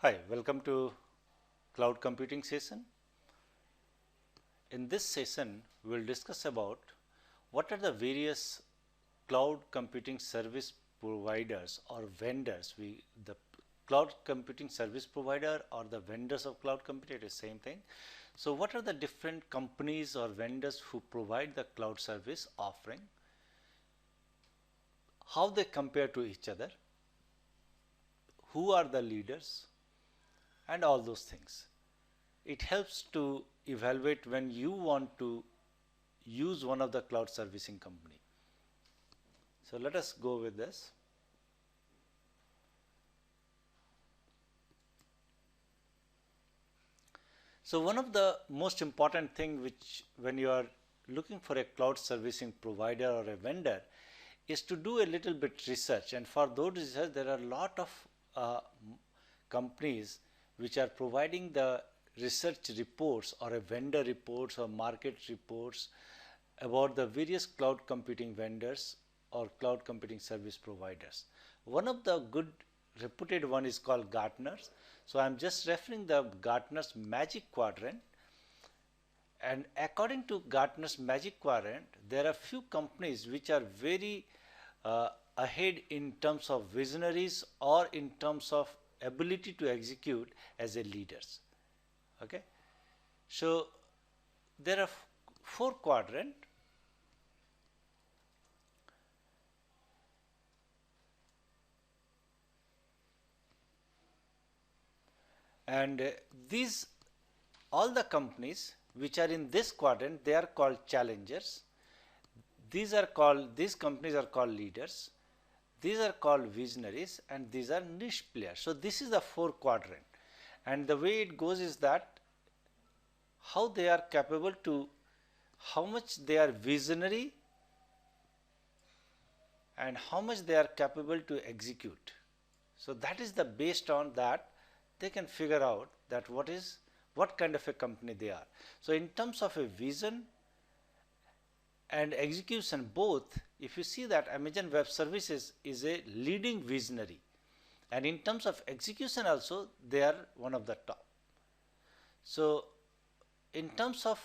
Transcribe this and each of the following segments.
Hi, welcome to cloud computing session. In this session, we will discuss about what are the various cloud computing service providers or vendors. The cloud computing service provider or the vendors of cloud computing is same thing. So what are the different companies or vendors who provide the cloud service offering? How they compare to each other? Who are the leaders? And all those things. It helps to evaluate when you want to use one of the cloud servicing company. So let us go with this. So one of the most important thing which when you are looking for a cloud servicing provider or a vendor is to do a little bit research, and for those research there are a lot of companies which are providing the research reports or a vendor reports or market reports about the various cloud computing vendors or cloud computing service providers. One of the good reputed one is called Gartner's. So I am just referring the Gartner's Magic Quadrant, and according to Gartner's Magic Quadrant there are few companies which are very ahead in terms of visionaries or in terms of ability to execute as a leaders. Okay, so there are four quadrant, and these all the companies which are in this quadrant, they are called challengers. These companies are called leaders. These are called visionaries, and these are niche players. So this is the four quadrant, and the way it goes is that how they are capable to, how much they are visionary and how much they are capable to execute. So that is the based on that they can figure out that what kind of a company they are. So in terms of a vision and execution both, if you see that Amazon Web Services is a leading visionary, and in terms of execution also they are one of the top. So in terms of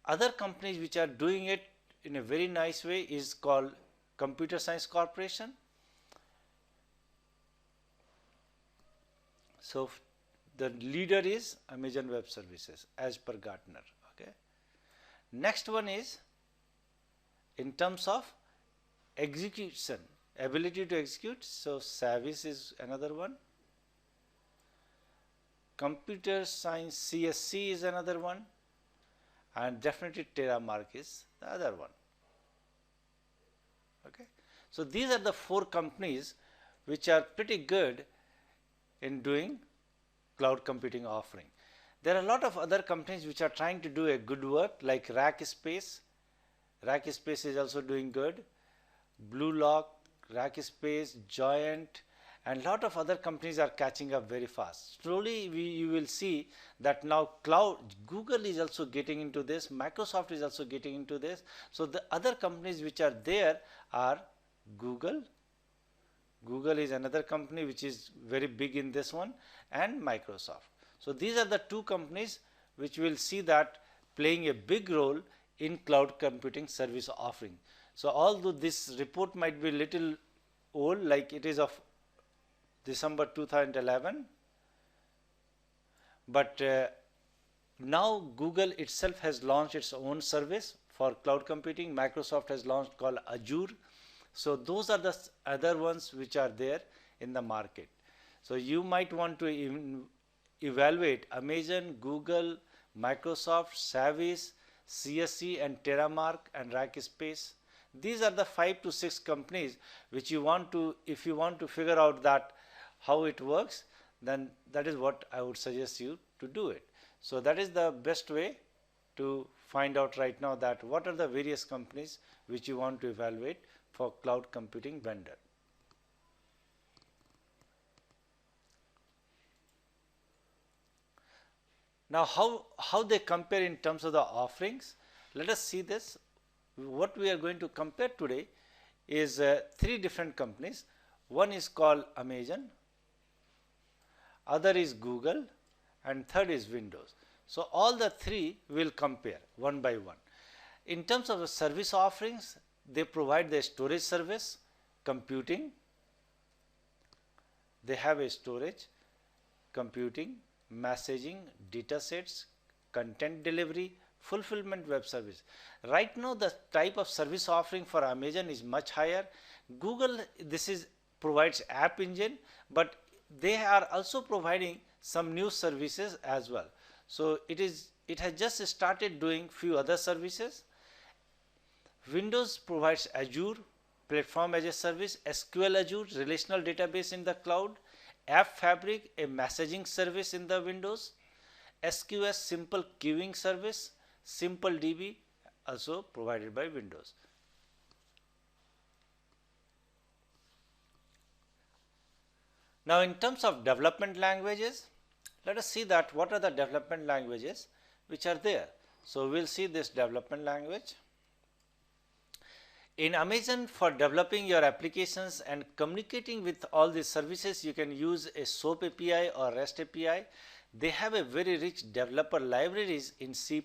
other companies which are doing it in a very nice way is called Computer Science Corporation. So the leader is Amazon Web Services as per Gartner. Okay. Next one is in terms of execution, ability to execute. So Savvis is another one. Computer Science CSC is another one, and definitely Terramark is the other one. Okay. So these are the four companies which are pretty good in doing cloud computing offering. There are a lot of other companies which are trying to do a good work like Rackspace. Rackspace is also doing good. Bluelock, Rackspace, Giant, and lot of other companies are catching up very fast. Slowly you will see that now cloud, Google is also getting into this, Microsoft is also getting into this. So the other companies which are there are Google. Google is another company which is very big in this one, and Microsoft. So these are the two companies which will see that playing a big role in cloud computing service offering. So although this report might be little old, like it is of December 2011, but now Google itself has launched its own service for cloud computing. Microsoft has launched called Azure. So those are the other ones which are there in the market. So you might want to evaluate Amazon, Google, Microsoft, Savvis, CSC, and Terramark, and Rackspace. These are the 5 to 6 companies which you want to, if you want to figure out that how it works, then that is what I would suggest you to do it. So that is the best way to find out right now that what are the various companies which you want to evaluate for cloud computing vendor. Now how they compare in terms of the offerings, let us see this. What we are going to compare today is 3 different companies. One is called Amazon, other is Google, and third is Windows. So all the three will compare one by one. In terms of the service offerings, they provide the storage service, computing, they have a storage, computing, messaging, data sets, content delivery, fulfillment web service. Right now the type of service offering for Amazon is much higher. Google, this is provides app engine, but they are also providing some new services as well. So it has just started doing few other services. Windows provides Azure, platform as a service, SQL Azure, relational database in the cloud, App Fabric, a messaging service in the Windows, SQS simple queuing service, Simple DB also provided by Windows. Now in terms of development languages, let us see that what are the development languages which are there. So we will see this development language. In Amazon, for developing your applications and communicating with all these services, you can use a SOAP API or REST API. They have a very rich developer libraries in C++,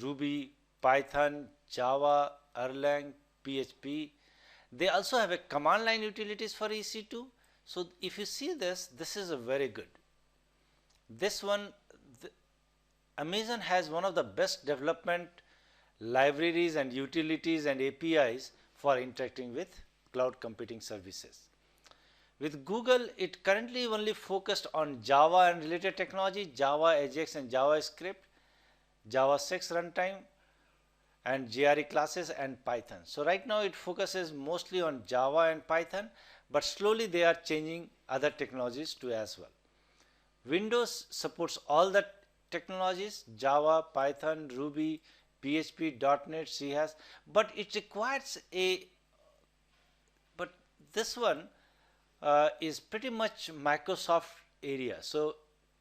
Ruby, Python, Java, Erlang, PHP. They also have a command line utilities for EC2. So if you see this, this is a very good. This one, Amazon has one of the best development libraries and utilities and APIs for interacting with cloud computing services. With Google, it currently only focused on Java and related technology, Java, Ajax and JavaScript, Java 6 runtime and JRE classes and Python. So right now it focuses mostly on Java and Python, but slowly they are changing other technologies too as well. Windows supports all the technologies, Java, Python, Ruby, PHP, .NET, C#, but it requires but this one is pretty much Microsoft area. So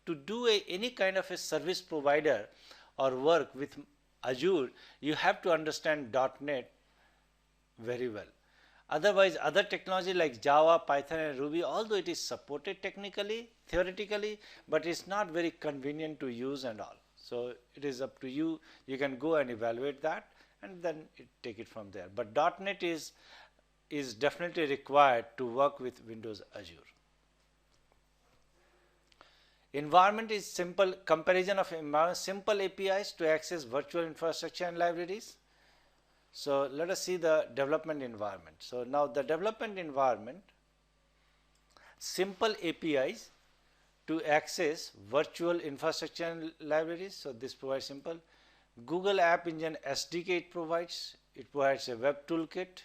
to do any kind of a service provider or work with Azure, you have to understand .NET very well. Otherwise, other technology like Java, Python and Ruby, although it is supported technically, theoretically, but it's not very convenient to use and all. So it is up to you. You can go and evaluate that and then take it from there. But .NET is definitely required to work with Windows Azure. Environment is simple comparison of simple APIs to access virtual infrastructure and libraries. So let us see the development environment. So now the development environment, simple APIs to access virtual infrastructure and libraries. So this provides simple. Google App Engine SDK it provides a web toolkit,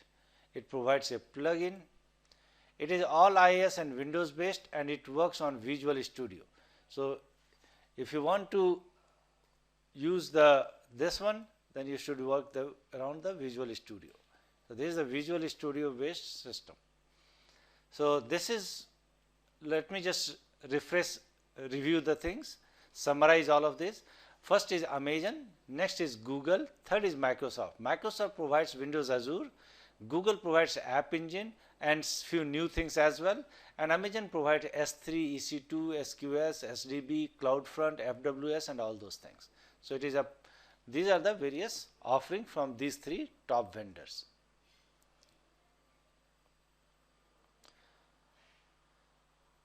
it provides a plugin. It is all iOS and Windows based and it works on Visual Studio. So if you want to use this one, then you should work around the Visual Studio. So this is a Visual Studio based system. So this is, let me just review the things, summarize all of this. First is Amazon, next is Google, third is Microsoft. Microsoft provides Windows Azure, Google provides App Engine and few new things as well, and Amazon provides S3, EC2, SQS, SDB, CloudFront, FWS and all those things. So it is these are the various offerings from these three top vendors.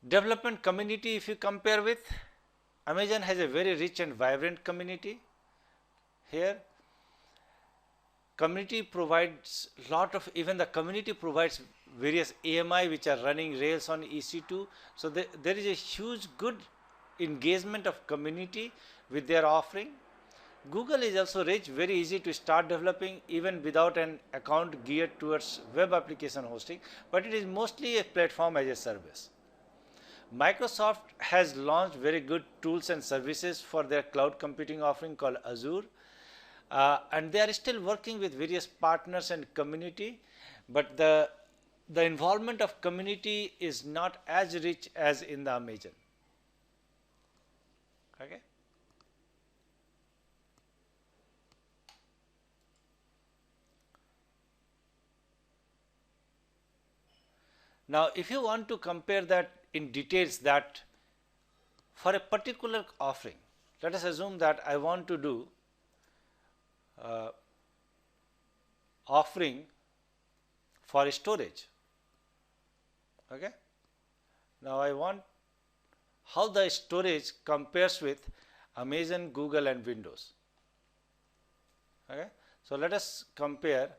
Development community, if you compare with, Amazon has a very rich and vibrant community. Here, community provides even the community provides various AMI which are running Rails on EC2. So there is a huge good engagement of community with their offering. Google is also rich, very easy to start developing even without an account geared towards web application hosting, but it is mostly a platform as a service. Microsoft has launched very good tools and services for their cloud computing offering called Azure, and they are still working with various partners and community, but the involvement of community is not as rich as in the Amazon. Okay. Now, if you want to compare that in details that for a particular offering, let us assume that I want to do offering for storage. Okay. Now I want how the storage compares with Amazon, Google and Windows. Okay. So let us compare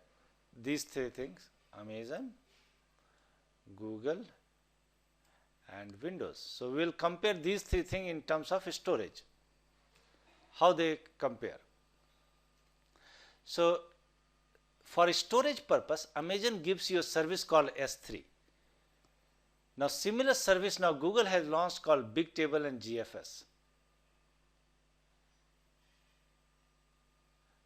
these three things: Amazon, Google and Windows. So we will compare these three things in terms of storage, how they compare. So for storage purpose, Amazon gives you a service called S3. Now similar service now Google has launched called Bigtable and GFS.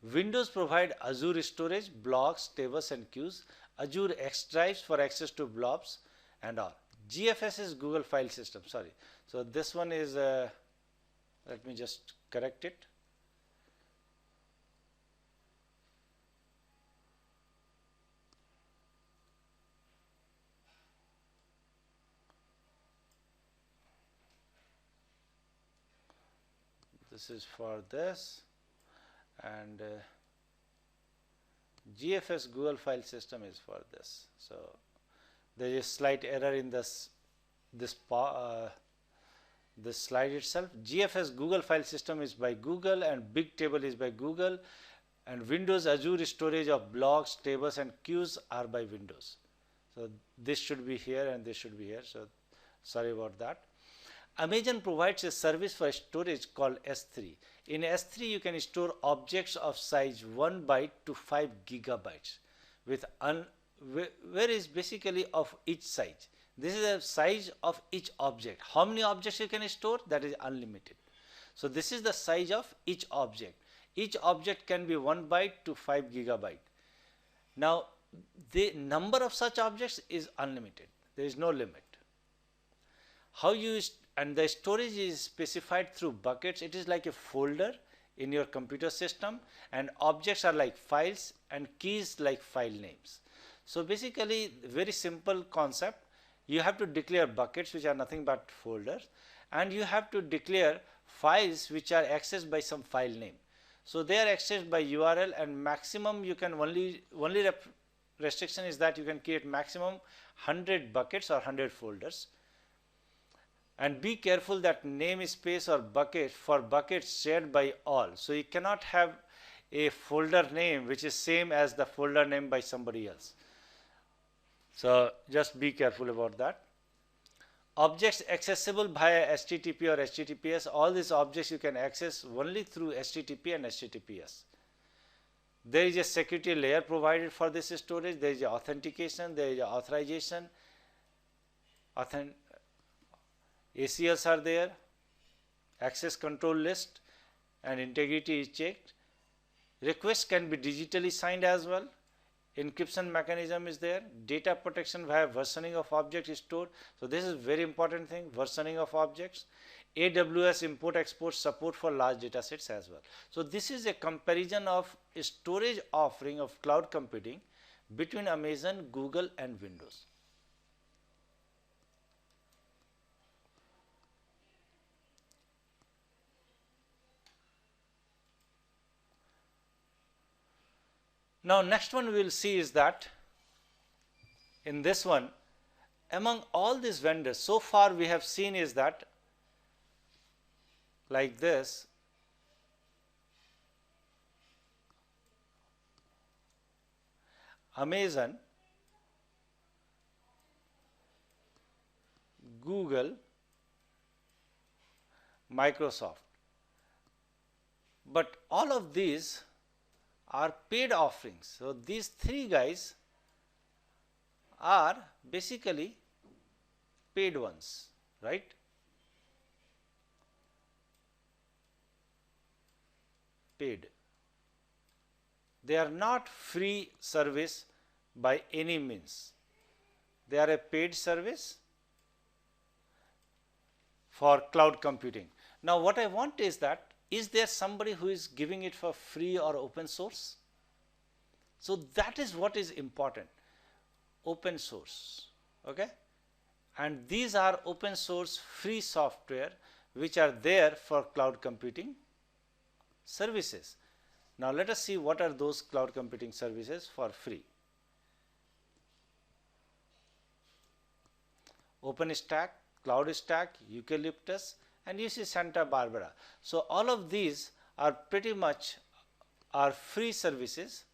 Windows provide Azure storage, blocks, tables and queues, Azure X drives for access to blobs and all. GFS is Google File System, sorry. So this one is, let me just correct it. This is for this, and GFS Google File System is for this. So there is a slight error in this slide itself. GFS Google File System is by Google and Bigtable is by Google, and Windows Azure storage of blocks, tables and queues are by Windows. So this should be here and this should be here. So sorry about that. Amazon provides a service for storage called S3. In S3 you can store objects of size 1 byte to 5 gigabytes with where is basically of each size. This is the size of each object. How many objects you can store? That is unlimited. So this is the size of each object. Each object can be 1 byte to 5 gigabyte. Now the number of such objects is unlimited. There is no limit. How you and the storage is specified through buckets. It is like a folder in your computer system, and objects are like files and keys like file names. So basically very simple concept. You have to declare buckets which are nothing but folders, and you have to declare files which are accessed by some file name. So they are accessed by URL, and maximum you can only restriction is that you can create maximum 100 buckets or 100 folders. And be careful that namespace or bucket for buckets shared by all. So you cannot have a folder name which is same as the folder name by somebody else. So just be careful about that. Objects accessible via HTTP or HTTPS. All these objects you can access only through HTTP and HTTPS. There is a security layer provided for this storage. There is a authentication. There is a authorization. ACLs are there, access control list, and integrity is checked. Requests can be digitally signed as well. Encryption mechanism is there. Data protection via versioning of objects is stored. So this is very important thing, versioning of objects. AWS import export support for large data sets as well. So this is a comparison of a storage offering of cloud computing between Amazon, Google and Windows. Now next one we will see is that in this one, among all these vendors, so far we have seen is that like this, Amazon, Google, Microsoft, but all of these are paid offerings. So these three guys are basically paid ones, right? Paid. They are not free service by any means. They are a paid service for cloud computing. Now what I want is that, is there somebody who is giving it for free or open source? So that is what is important, open source. Okay, and these are open source free software which are there for cloud computing services. Now let us see what are those cloud computing services for free. OpenStack, CloudStack, Eucalyptus, and UC Santa Barbara. So all of these are pretty much are free services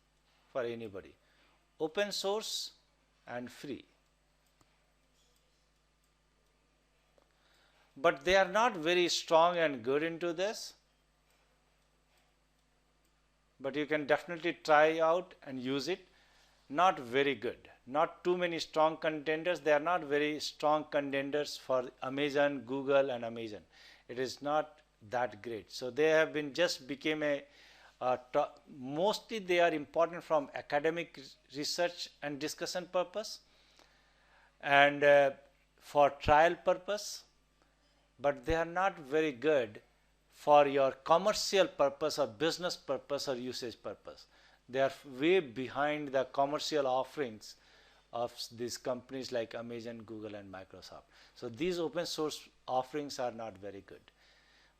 for anybody, open source and free. But they are not very strong and good into this, but you can definitely try out and use it. Not very good, not too many strong contenders. They are not very strong contenders for Amazon, Google and Amazon. It is not that great. So they have been just became mostly they are important from academic research and discussion purpose and for trial purpose, but they are not very good for your commercial purpose or business purpose or usage purpose. They are way behind the commercial offerings of these companies like Amazon, Google and Microsoft. So these open source offerings are not very good,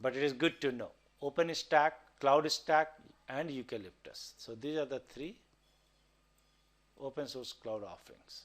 but it is good to know. OpenStack, CloudStack and Eucalyptus. So these are the three open source cloud offerings.